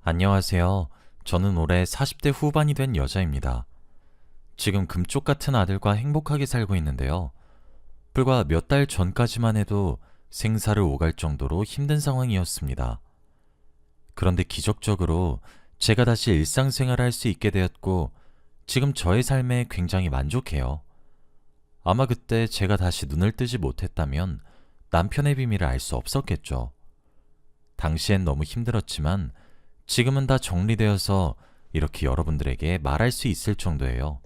안녕하세요. 저는 올해 40대 후반이 된 여자입니다. 지금 금쪽 같은 아들과 행복하게 살고 있는데요. 불과 몇 달 전까지만 해도 생사를 오갈 정도로 힘든 상황이었습니다. 그런데 기적적으로 제가 다시 일상생활을 할 수 있게 되었고, 지금 저의 삶에 굉장히 만족해요. 아마 그때 제가 다시 눈을 뜨지 못했다면 남편의 비밀을 알 수 없었겠죠. 당시엔 너무 힘들었지만 지금은 다 정리되어서 이렇게 여러분들에게 말할 수 있을 정도예요.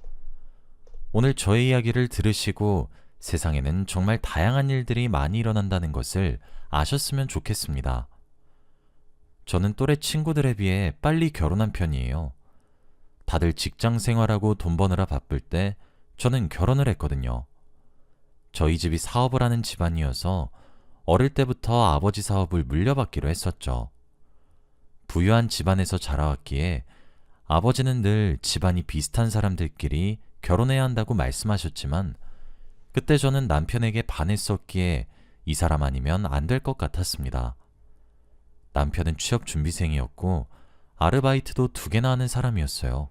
오늘 저의 이야기를 들으시고 세상에는 정말 다양한 일들이 많이 일어난다는 것을 아셨으면 좋겠습니다. 저는 또래 친구들에 비해 빨리 결혼한 편이에요. 다들 직장 생활하고 돈 버느라 바쁠 때 저는 결혼을 했거든요. 저희 집이 사업을 하는 집안이어서 어릴 때부터 아버지 사업을 물려받기로 했었죠. 부유한 집안에서 자라왔기에 아버지는 늘 집안이 비슷한 사람들끼리 결혼해야 한다고 말씀하셨지만 그때 저는 남편에게 반했었기에 이 사람 아니면 안 될 것 같았습니다. 남편은 취업 준비생이었고 아르바이트도 2개나 하는 사람이었어요.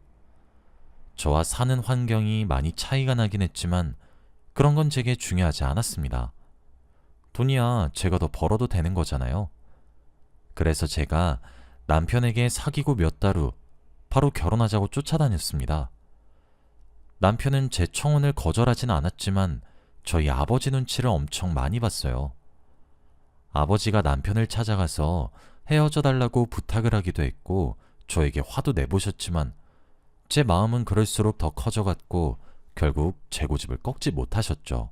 저와 사는 환경이 많이 차이가 나긴 했지만 그런 건 제게 중요하지 않았습니다. 돈이야 제가 더 벌어도 되는 거잖아요. 그래서 제가 남편에게 사귀고 몇 달 후 바로 결혼하자고 쫓아다녔습니다. 남편은 제 청혼을 거절하진 않았지만 저희 아버지 눈치를 엄청 많이 봤어요. 아버지가 남편을 찾아가서 헤어져 달라고 부탁을 하기도 했고 저에게 화도 내보셨지만 제 마음은 그럴수록 더 커져갔고 결국 제 고집을 꺾지 못하셨죠.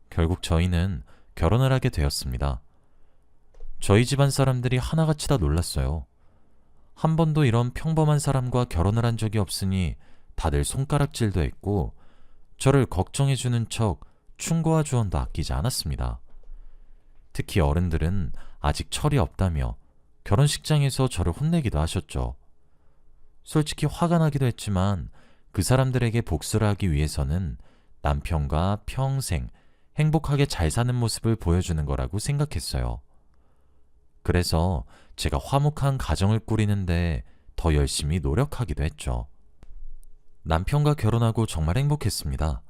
결국 저희는 결혼을 하게 되었습니다. 저희 집안 사람들이 하나같이 다 놀랐어요. 한 번도 이런 평범한 사람과 결혼을 한 적이 없으니 다들 손가락질도 했고 저를 걱정해주는 척 충고와 조언도 아끼지 않았습니다. 특히 어른들은 아직 철이 없다며 결혼식장에서 저를 혼내기도 하셨죠. 솔직히 화가 나기도 했지만 그 사람들에게 복수를 하기 위해서는 남편과 평생 행복하게 잘 사는 모습을 보여주는 거라고 생각했어요. 그래서 제가 화목한 가정을 꾸리는데 더 열심히 노력하기도 했죠. 남편과 결혼하고 정말 행복했습니다.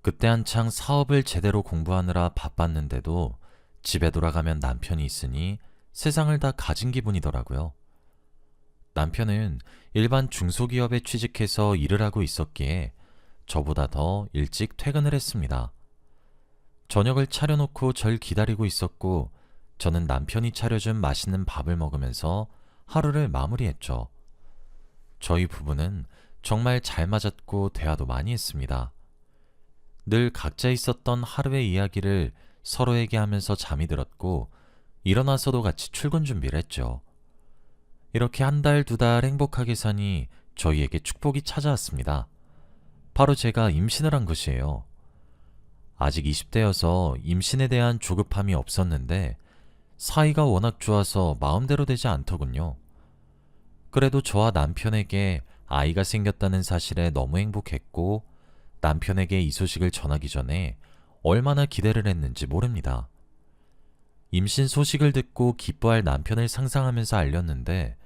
그때 한창 사업을 제대로 공부하느라 바빴는데도 집에 돌아가면 남편이 있으니 세상을 다 가진 기분이더라고요. 남편은 일반 중소기업에 취직해서 일을 하고 있었기에 저보다 더 일찍 퇴근을 했습니다. 저녁을 차려놓고 절 기다리고 있었고 저는 남편이 차려준 맛있는 밥을 먹으면서 하루를 마무리했죠. 저희 부부는 정말 잘 맞았고 대화도 많이 했습니다. 늘 각자 있었던 하루의 이야기를 서로에게 하면서 잠이 들었고 일어나서도 같이 출근 준비를 했죠. 이렇게 1달, 2달 행복하게 사니 저희에게 축복이 찾아왔습니다. 바로 제가 임신을 한 것이에요. 아직 20대여서 임신에 대한 조급함이 없었는데 사이가 워낙 좋아서 마음대로 되지 않더군요. 그래도 저와 남편에게 아이가 생겼다는 사실에 너무 행복했고 남편에게 이 소식을 전하기 전에 얼마나 기대를 했는지 모릅니다. 임신 소식을 듣고 기뻐할 남편을 상상하면서 알렸는데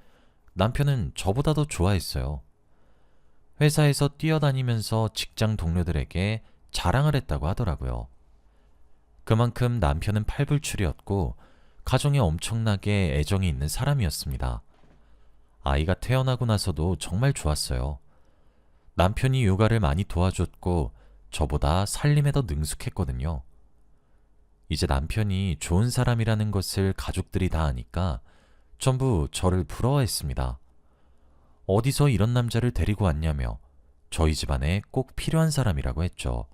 남편은 저보다 더 좋아했어요. 회사에서 뛰어다니면서 직장 동료들에게 자랑을 했다고 하더라고요. 그만큼 남편은 팔불출이었고 가정에 엄청나게 애정이 있는 사람이었습니다. 아이가 태어나고 나서도 정말 좋았어요. 남편이 육아를 많이 도와줬고 저보다 살림에 더 능숙했거든요. 이제 남편이 좋은 사람이라는 것을 가족들이 다 아니까 전부 저를 부러워했습니다. 어디서 이런 남자를 데리고 왔냐며 저희 집안에 꼭 필요한 사람이라고 했죠.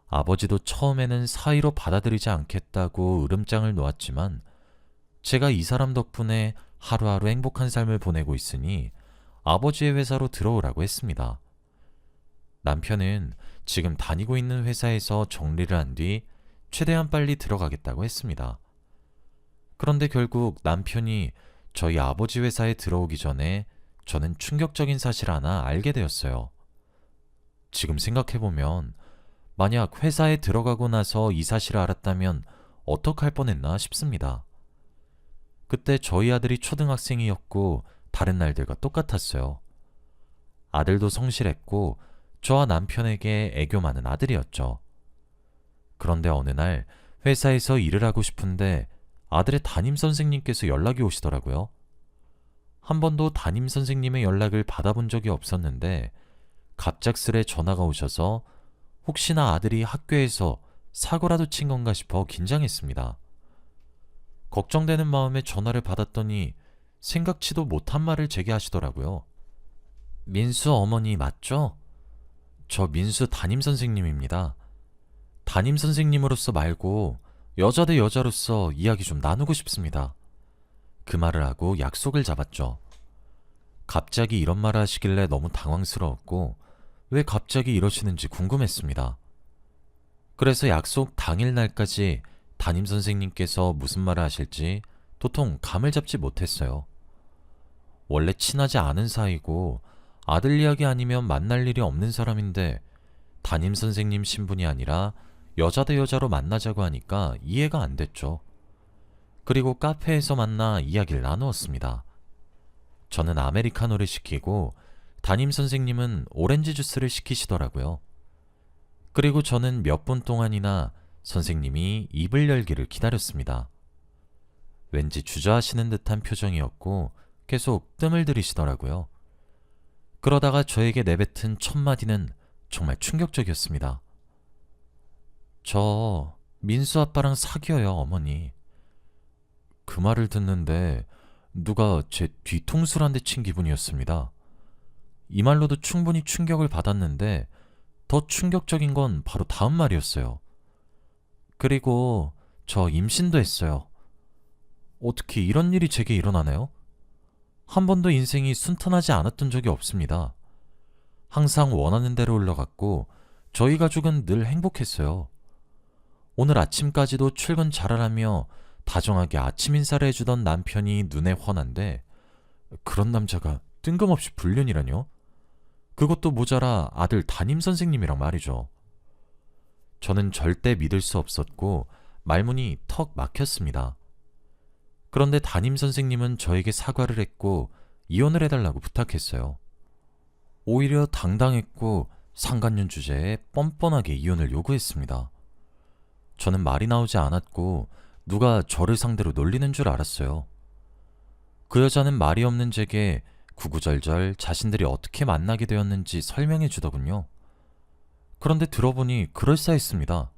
아버지도 처음에는 사이로 받아들이지 않겠다고 으름장을 놓았지만 제가 이 사람 덕분에 하루하루 행복한 삶을 보내고 있으니 아버지의 회사로 들어오라고 했습니다. 남편은 지금 다니고 있는 회사에서 정리를 한 뒤 최대한 빨리 들어가겠다고 했습니다. 그런데 결국 남편이 저희 아버지 회사에 들어오기 전에 저는 충격적인 사실 하나 알게 되었어요. 지금 생각해보면 만약 회사에 들어가고 나서 이 사실을 알았다면 어떡할 뻔했나 싶습니다. 그때 저희 아들이 초등학생이었고 다른 날들과 똑같았어요. 아들도 성실했고 저와 남편에게 애교 많은 아들이었죠. 그런데 어느 날 회사에서 일을 하고 싶은데 아들의 담임 선생님께서 연락이 오시더라고요. 한 번도 담임 선생님의 연락을 받아본 적이 없었는데 갑작스레 전화가 오셔서 혹시나 아들이 학교에서 사고라도 친 건가 싶어 긴장했습니다. 걱정되는 마음에 전화를 받았더니 생각지도 못한 말을 제게 하시더라고요. 민수 어머니 맞죠? 저 민수 담임 선생님입니다. 담임 선생님으로서 말고 여자 대 여자로서 이야기 좀 나누고 싶습니다. 그 말을 하고 약속을 잡았죠. 갑자기 이런 말을 하시길래 너무 당황스러웠고 왜 갑자기 이러시는지 궁금했습니다. 그래서 약속 당일 날까지 담임 선생님께서 무슨 말을 하실지 도통 감을 잡지 못했어요. 원래 친하지 않은 사이고 아들 이야기 아니면 만날 일이 없는 사람인데 담임 선생님 신분이 아니라 여자 대 여자로 만나자고 하니까 이해가 안 됐죠. 그리고 카페에서 만나 이야기를 나누었습니다. 저는 아메리카노를 시키고 담임 선생님은 오렌지 주스를 시키시더라고요. 그리고 저는 몇 분 동안이나 선생님이 입을 열기를 기다렸습니다. 왠지 주저하시는 듯한 표정이었고 계속 뜸을 들이시더라고요. 그러다가 저에게 내뱉은 첫 마디는 정말 충격적이었습니다. 저 민수 아빠랑 사귀어요, 어머니. 그 말을 듣는데 누가 제 뒤통수를 한 대 친 기분이었습니다. 이 말로도 충분히 충격을 받았는데 더 충격적인 건 바로 다음 말이었어요. 그리고 저 임신도 했어요. 어떻게 이런 일이 제게 일어나나요? 한 번도 인생이 순탄하지 않았던 적이 없습니다. 항상 원하는 대로 흘러갔고 저희 가족은 늘 행복했어요. 오늘 아침까지도 출근 잘하라며 다정하게 아침 인사를 해주던 남편이 눈에 훤한데 그런 남자가 뜬금없이 불륜이라뇨? 그것도 모자라 아들 담임 선생님이랑 말이죠. 저는 절대 믿을 수 없었고 말문이 턱 막혔습니다. 그런데 담임 선생님은 저에게 사과를 했고 이혼을 해달라고 부탁했어요. 오히려 당당했고 상간년 주제에 뻔뻔하게 이혼을 요구했습니다. 저는 말이 나오지 않았고 누가 저를 상대로 놀리는 줄 알았어요. 그 여자는 말이 없는 제게 구구절절 자신들이 어떻게 만나게 되었는지 설명해 주더군요. 그런데 들어보니 그럴싸했습니다.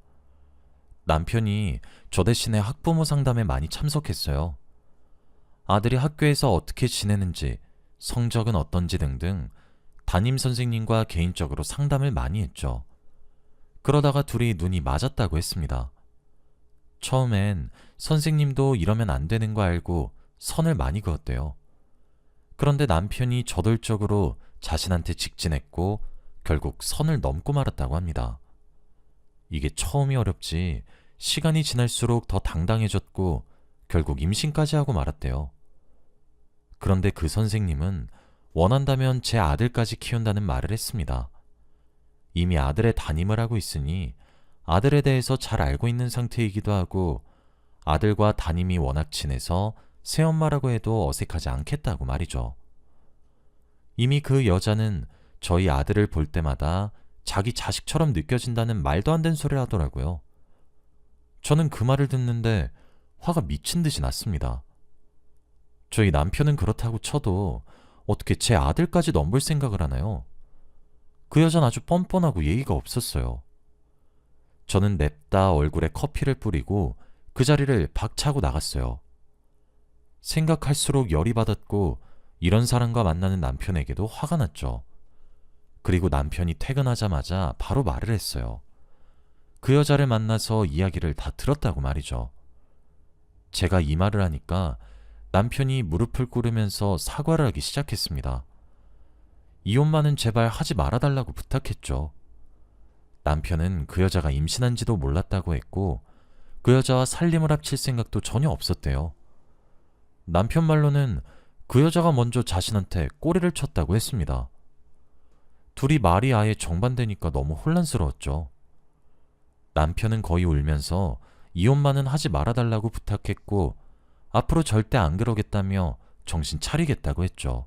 남편이 저 대신에 학부모 상담에 많이 참석했어요. 아들이 학교에서 어떻게 지내는지, 성적은 어떤지 등등 담임 선생님과 개인적으로 상담을 많이 했죠. 그러다가 둘이 눈이 맞았다고 했습니다. 처음엔 선생님도 이러면 안 되는 거 알고 선을 많이 그었대요. 그런데 남편이 저돌적으로 자신한테 직진했고 결국 선을 넘고 말았다고 합니다. 이게 처음이 어렵지 시간이 지날수록 더 당당해졌고 결국 임신까지 하고 말았대요. 그런데 그 선생님은 원한다면 제 아들까지 키운다는 말을 했습니다. 이미 아들의 담임을 하고 있으니 아들에 대해서 잘 알고 있는 상태이기도 하고 아들과 담임이 워낙 친해서 새엄마라고 해도 어색하지 않겠다고 말이죠. 이미 그 여자는 저희 아들을 볼 때마다 자기 자식처럼 느껴진다는 말도 안 되는 소리를 하더라고요. 저는 그 말을 듣는데 화가 미친 듯이 났습니다. 저희 남편은 그렇다고 쳐도 어떻게 제 아들까지 넘볼 생각을 하나요? 그 여자는 아주 뻔뻔하고 예의가 없었어요. 저는 냅다 얼굴에 커피를 뿌리고 그 자리를 박차고 나갔어요. 생각할수록 열이 받았고 이런 사람과 만나는 남편에게도 화가 났죠. 그리고 남편이 퇴근하자마자 바로 말을 했어요. 그 여자를 만나서 이야기를 다 들었다고 말이죠. 제가 이 말을 하니까 남편이 무릎을 꿇으면서 사과를 하기 시작했습니다. 이혼만은 제발 하지 말아달라고 부탁했죠. 남편은 그 여자가 임신한지도 몰랐다고 했고 그 여자와 살림을 합칠 생각도 전혀 없었대요. 남편 말로는 그 여자가 먼저 자신한테 꼬리를 쳤다고 했습니다. 둘이 말이 아예 정반대니까 너무 혼란스러웠죠. 남편은 거의 울면서 이혼만은 하지 말아달라고 부탁했고 앞으로 절대 안 그러겠다며 정신 차리겠다고 했죠.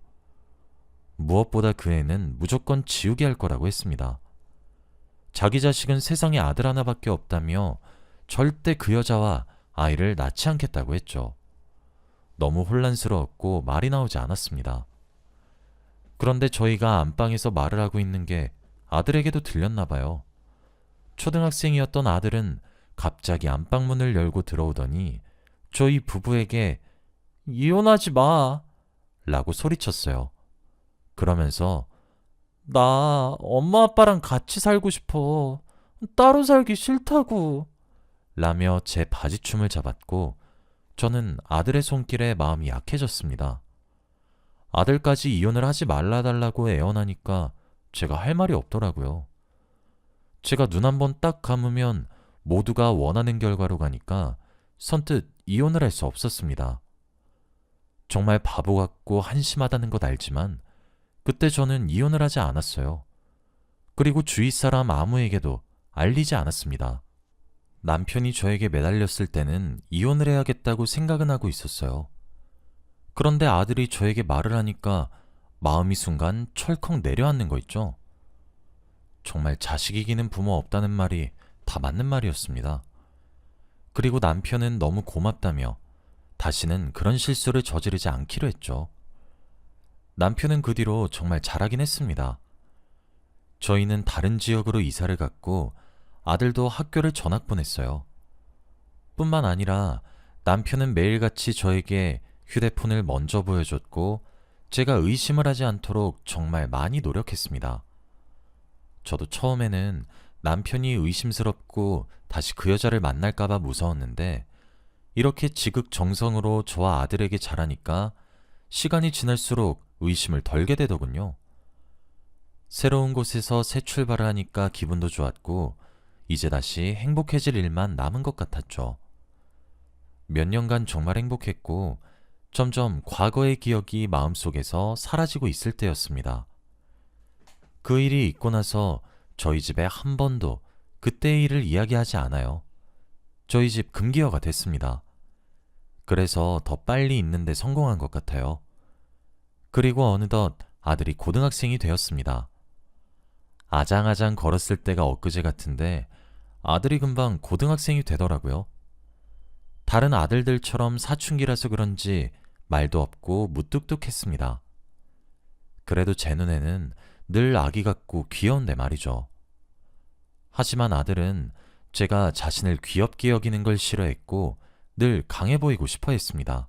무엇보다 그 애는 무조건 지우게 할 거라고 했습니다. 자기 자식은 세상에 아들 하나밖에 없다며 절대 그 여자와 아이를 낳지 않겠다고 했죠. 너무 혼란스러웠고 말이 나오지 않았습니다. 그런데 저희가 안방에서 말을 하고 있는 게 아들에게도 들렸나 봐요. 초등학생이었던 아들은 갑자기 안방문을 열고 들어오더니 저희 부부에게 이혼하지 마! 라고 소리쳤어요. 그러면서 나 엄마 아빠랑 같이 살고 싶어. 따로 살기 싫다고. 라며 제 바지춤을 잡았고 저는 아들의 손길에 마음이 약해졌습니다. 아들까지 이혼을 하지 말라달라고 애원하니까 제가 할 말이 없더라고요. 제가 눈 한 번 딱 감으면 모두가 원하는 결과로 가니까 선뜻 이혼을 할 수 없었습니다. 정말 바보 같고 한심하다는 것 알지만 그때 저는 이혼을 하지 않았어요. 그리고 주위 사람 아무에게도 알리지 않았습니다. 남편이 저에게 매달렸을 때는 이혼을 해야겠다고 생각은 하고 있었어요. 그런데 아들이 저에게 말을 하니까 마음이 순간 철컥 내려앉는 거 있죠. 정말 자식 이기는 부모 없다는 말이 다 맞는 말이었습니다. 그리고 남편은 너무 고맙다며 다시는 그런 실수를 저지르지 않기로 했죠. 남편은 그 뒤로 정말 잘하긴 했습니다. 저희는 다른 지역으로 이사를 갔고 아들도 학교를 전학 보냈어요. 뿐만 아니라 남편은 매일같이 저에게 휴대폰을 먼저 보여줬고 제가 의심을 하지 않도록 정말 많이 노력했습니다. 저도 처음에는 남편이 의심스럽고 다시 그 여자를 만날까봐 무서웠는데 이렇게 지극정성으로 저와 아들에게 잘하니까 시간이 지날수록 의심을 덜게 되더군요. 새로운 곳에서 새 출발을 하니까 기분도 좋았고 이제 다시 행복해질 일만 남은 것 같았죠. 몇 년간 정말 행복했고 점점 과거의 기억이 마음속에서 사라지고 있을 때였습니다. 그 일이 있고 나서 저희 집에 한 번도 그때의 일을 이야기하지 않아요. 저희 집 금기어가 됐습니다. 그래서 더 빨리 있는데 성공한 것 같아요. 그리고 어느덧 아들이 고등학생이 되었습니다. 아장아장 걸었을 때가 엊그제 같은데 아들이 금방 고등학생이 되더라고요. 다른 아들들처럼 사춘기라서 그런지 말도 없고 무뚝뚝했습니다. 그래도 제 눈에는 늘 아기 같고 귀여운데 말이죠. 하지만 아들은 제가 자신을 귀엽게 여기는 걸 싫어했고 늘 강해 보이고 싶어 했습니다.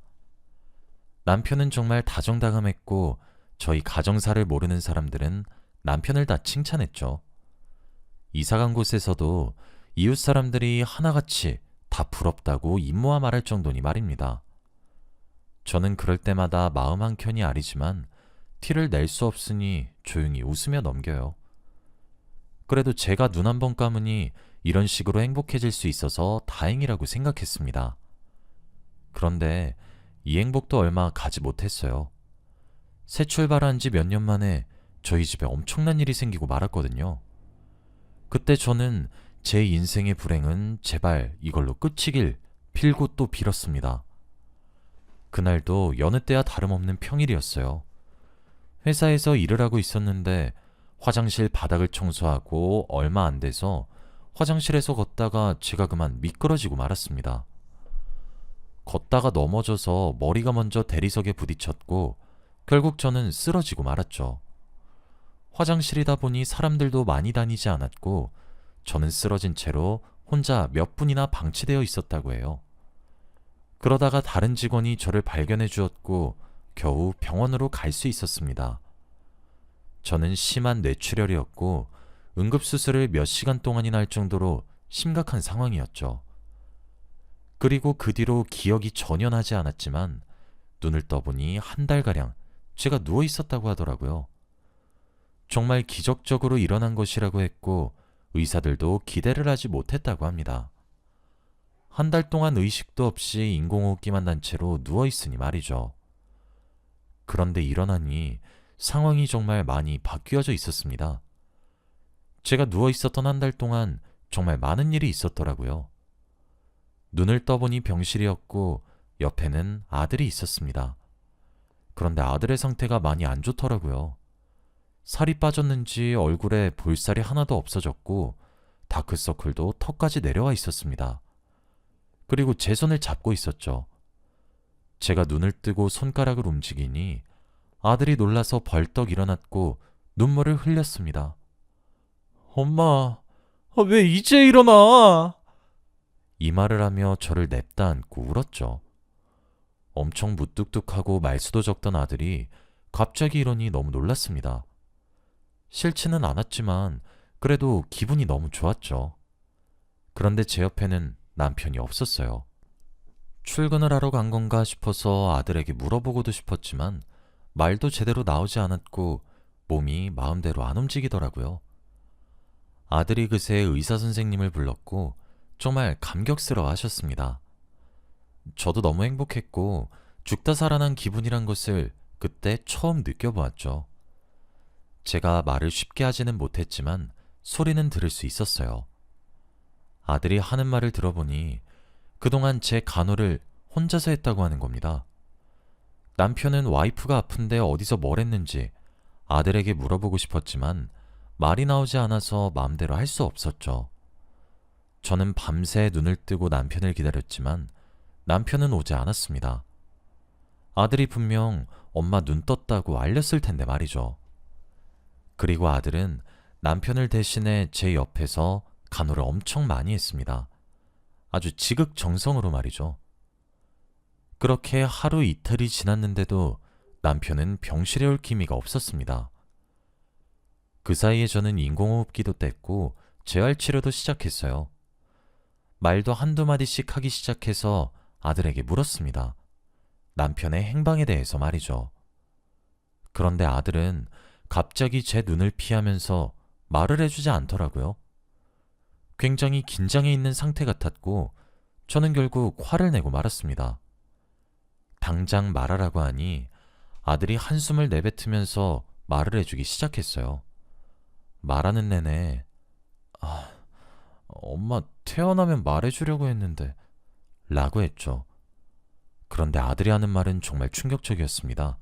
남편은 정말 다정다감했고 저희 가정사를 모르는 사람들은 남편을 다 칭찬했죠. 이사간 곳에서도 이웃 사람들이 하나같이 다 부럽다고 입모아 말할 정도니 말입니다. 저는 그럴 때마다 마음 한켠이 아리지만 티를 낼 수 없으니 조용히 웃으며 넘겨요. 그래도 제가 눈 한 번 감으니 이런 식으로 행복해질 수 있어서 다행이라고 생각했습니다. 그런데 이 행복도 얼마 가지 못했어요. 새 출발한 지 몇 년 만에 저희 집에 엄청난 일이 생기고 말았거든요. 그때 저는 제 인생의 불행은 제발 이걸로 끝이길 빌고 또 빌었습니다. 그날도 여느 때와 다름없는 평일이었어요. 회사에서 일을 하고 있었는데 화장실 바닥을 청소하고 얼마 안 돼서 화장실에서 걷다가 제가 그만 미끄러지고 말았습니다. 걷다가 넘어져서 머리가 먼저 대리석에 부딪혔고 결국 저는 쓰러지고 말았죠. 화장실이다 보니 사람들도 많이 다니지 않았고 저는 쓰러진 채로 혼자 몇 분이나 방치되어 있었다고 해요. 그러다가 다른 직원이 저를 발견해 주었고 겨우 병원으로 갈 수 있었습니다. 저는 심한 뇌출혈이었고 응급수술을 몇 시간 동안이나 할 정도로 심각한 상황이었죠. 그리고 그 뒤로 기억이 전혀 나지 않았지만 눈을 떠보니 한 달가량 제가 누워 있었다고 하더라고요. 정말 기적적으로 일어난 것이라고 했고 의사들도 기대를 하지 못했다고 합니다. 한 달 동안 의식도 없이 인공호흡기만 단 채로 누워있으니 말이죠. 그런데 일어나니 상황이 정말 많이 바뀌어져 있었습니다. 제가 누워있었던 한 달 동안 정말 많은 일이 있었더라고요. 눈을 떠보니 병실이었고 옆에는 아들이 있었습니다. 그런데 아들의 상태가 많이 안 좋더라고요. 살이 빠졌는지 얼굴에 볼살이 하나도 없어졌고 다크서클도 턱까지 내려와 있었습니다. 그리고 제 손을 잡고 있었죠. 제가 눈을 뜨고 손가락을 움직이니 아들이 놀라서 벌떡 일어났고 눈물을 흘렸습니다. 엄마, 왜 이제 일어나? 이 말을 하며 저를 냅다 안고 울었죠. 엄청 무뚝뚝하고 말수도 적던 아들이 갑자기 이러니 너무 놀랐습니다. 싫지는 않았지만 그래도 기분이 너무 좋았죠. 그런데 제 옆에는 남편이 없었어요. 출근을 하러 간 건가 싶어서 아들에게 물어보고도 싶었지만 말도 제대로 나오지 않았고 몸이 마음대로 안 움직이더라고요. 아들이 그새 의사 선생님을 불렀고 정말 감격스러워 하셨습니다. 저도 너무 행복했고 죽다 살아난 기분이란 것을 그때 처음 느껴보았죠. 제가 말을 쉽게 하지는 못했지만 소리는 들을 수 있었어요. 아들이 하는 말을 들어보니 그동안 제 간호를 혼자서 했다고 하는 겁니다. 남편은 와이프가 아픈데 어디서 뭘 했는지 아들에게 물어보고 싶었지만 말이 나오지 않아서 마음대로 할 수 없었죠. 저는 밤새 눈을 뜨고 남편을 기다렸지만 남편은 오지 않았습니다. 아들이 분명 엄마 눈 떴다고 알렸을 텐데 말이죠. 그리고 아들은 남편을 대신해 제 옆에서 간호를 엄청 많이 했습니다. 아주 지극정성으로 말이죠. 그렇게 하루 이틀이 지났는데도 남편은 병실에 올 기미가 없었습니다. 그 사이에 저는 인공호흡기도 뗐고 재활치료도 시작했어요. 말도 한두 마디씩 하기 시작해서 아들에게 물었습니다. 남편의 행방에 대해서 말이죠. 그런데 아들은 갑자기 제 눈을 피하면서 말을 해주지 않더라고요. 굉장히 긴장해 있는 상태 같았고 저는 결국 화를 내고 말았습니다. 당장 말하라고 하니 아들이 한숨을 내뱉으면서 말을 해주기 시작했어요. 말하는 내내 엄마 태어나면 말해주려고 했는데 라고 했죠. 그런데 아들이 하는 말은 정말 충격적이었습니다.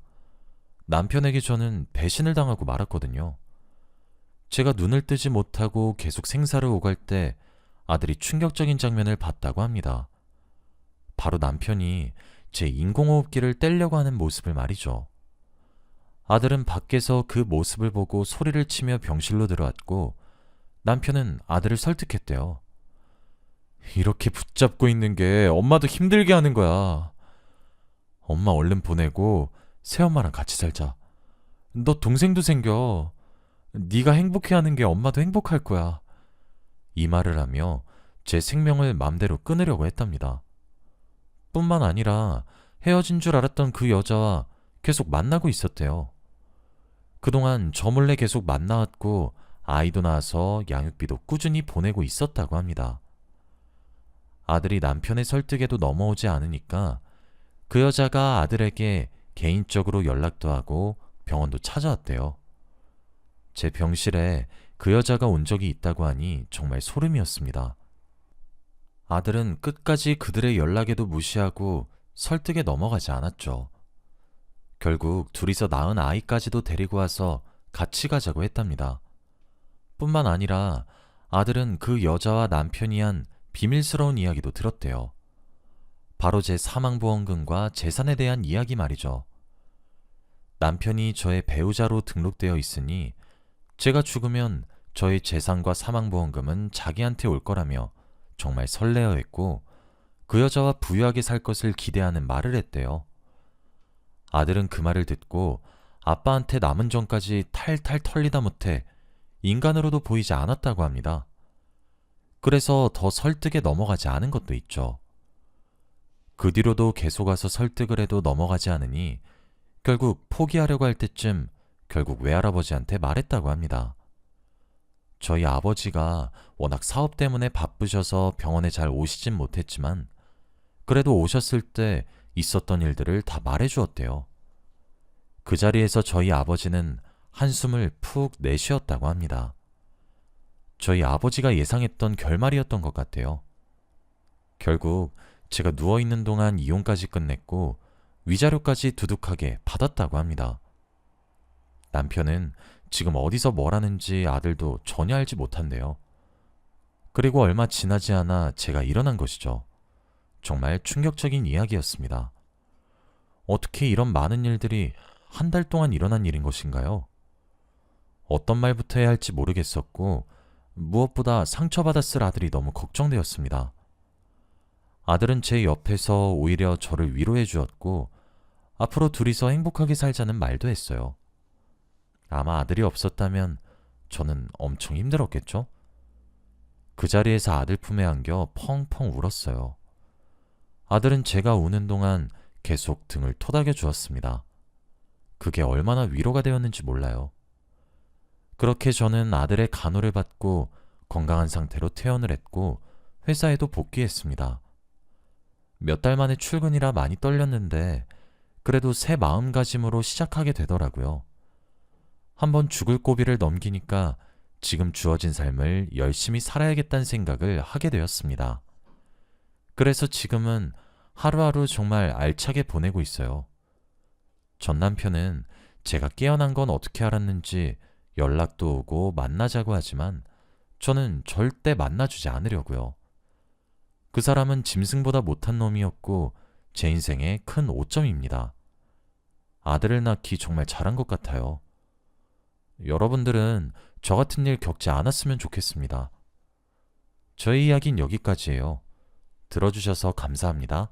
남편에게 저는 배신을 당하고 말았거든요. 제가 눈을 뜨지 못하고 계속 생사를 오갈 때 아들이 충격적인 장면을 봤다고 합니다. 바로 남편이 제 인공호흡기를 떼려고 하는 모습을 말이죠. 아들은 밖에서 그 모습을 보고 소리를 치며 병실로 들어왔고 남편은 아들을 설득했대요. 이렇게 붙잡고 있는 게 엄마도 힘들게 하는 거야. 엄마 얼른 보내고 새엄마랑 같이 살자. 너 동생도 생겨. 네가 행복해하는 게 엄마도 행복할 거야. 이 말을 하며 제 생명을 맘대로 끊으려고 했답니다. 뿐만 아니라 헤어진 줄 알았던 그 여자와 계속 만나고 있었대요. 그동안 저 몰래 계속 만나왔고 아이도 낳아서 양육비도 꾸준히 보내고 있었다고 합니다. 아들이 남편의 설득에도 넘어오지 않으니까 그 여자가 아들에게 개인적으로 연락도 하고 병원도 찾아왔대요. 제 병실에 그 여자가 온 적이 있다고 하니 정말 소름이었습니다. 아들은 끝까지 그들의 연락에도 무시하고 설득에 넘어가지 않았죠. 결국 둘이서 낳은 아이까지도 데리고 와서 같이 가자고 했답니다. 뿐만 아니라 아들은 그 여자와 남편이 한 비밀스러운 이야기도 들었대요. 바로 제 사망보험금과 재산에 대한 이야기 말이죠. 남편이 저의 배우자로 등록되어 있으니 제가 죽으면 저의 재산과 사망보험금은 자기한테 올 거라며 정말 설레어했고 그 여자와 부유하게 살 것을 기대하는 말을 했대요. 아들은 그 말을 듣고 아빠한테 남은 전까지 탈탈 털리다 못해 인간으로도 보이지 않았다고 합니다. 그래서 더 설득에 넘어가지 않은 것도 있죠. 그 뒤로도 계속 와서 설득을 해도 넘어가지 않으니 결국 포기하려고 할 때쯤 결국 외할아버지한테 말했다고 합니다. 저희 아버지가 워낙 사업 때문에 바쁘셔서 병원에 잘 오시진 못했지만 그래도 오셨을 때 있었던 일들을 다 말해주었대요. 그 자리에서 저희 아버지는 한숨을 푹 내쉬었다고 합니다. 저희 아버지가 예상했던 결말이었던 것 같아요. 결국 제가 누워있는 동안 이혼까지 끝냈고 위자료까지 두둑하게 받았다고 합니다. 남편은 지금 어디서 뭘 하는지 아들도 전혀 알지 못한대요. 그리고 얼마 지나지 않아 제가 일어난 것이죠. 정말 충격적인 이야기였습니다. 어떻게 이런 많은 일들이 한 달 동안 일어난 일인 것인가요? 어떤 말부터 해야 할지 모르겠었고 무엇보다 상처받았을 아들이 너무 걱정되었습니다. 아들은 제 옆에서 오히려 저를 위로해 주었고 앞으로 둘이서 행복하게 살자는 말도 했어요. 아마 아들이 없었다면 저는 엄청 힘들었겠죠? 그 자리에서 아들 품에 안겨 펑펑 울었어요. 아들은 제가 우는 동안 계속 등을 토닥여 주었습니다. 그게 얼마나 위로가 되었는지 몰라요. 그렇게 저는 아들의 간호를 받고 건강한 상태로 퇴원을 했고 회사에도 복귀했습니다. 몇 달 만에 출근이라 많이 떨렸는데 그래도 새 마음가짐으로 시작하게 되더라고요. 한번 죽을 고비를 넘기니까 지금 주어진 삶을 열심히 살아야겠다는 생각을 하게 되었습니다. 그래서 지금은 하루하루 정말 알차게 보내고 있어요. 전 남편은 제가 깨어난 건 어떻게 알았는지 연락도 오고 만나자고 하지만 저는 절대 만나주지 않으려고요. 그 사람은 짐승보다 못한 놈이었고 제 인생의 큰 오점입니다. 아들을 낳기 정말 잘한 것 같아요. 여러분들은 저 같은 일 겪지 않았으면 좋겠습니다. 저의 이야기는 여기까지예요. 들어주셔서 감사합니다.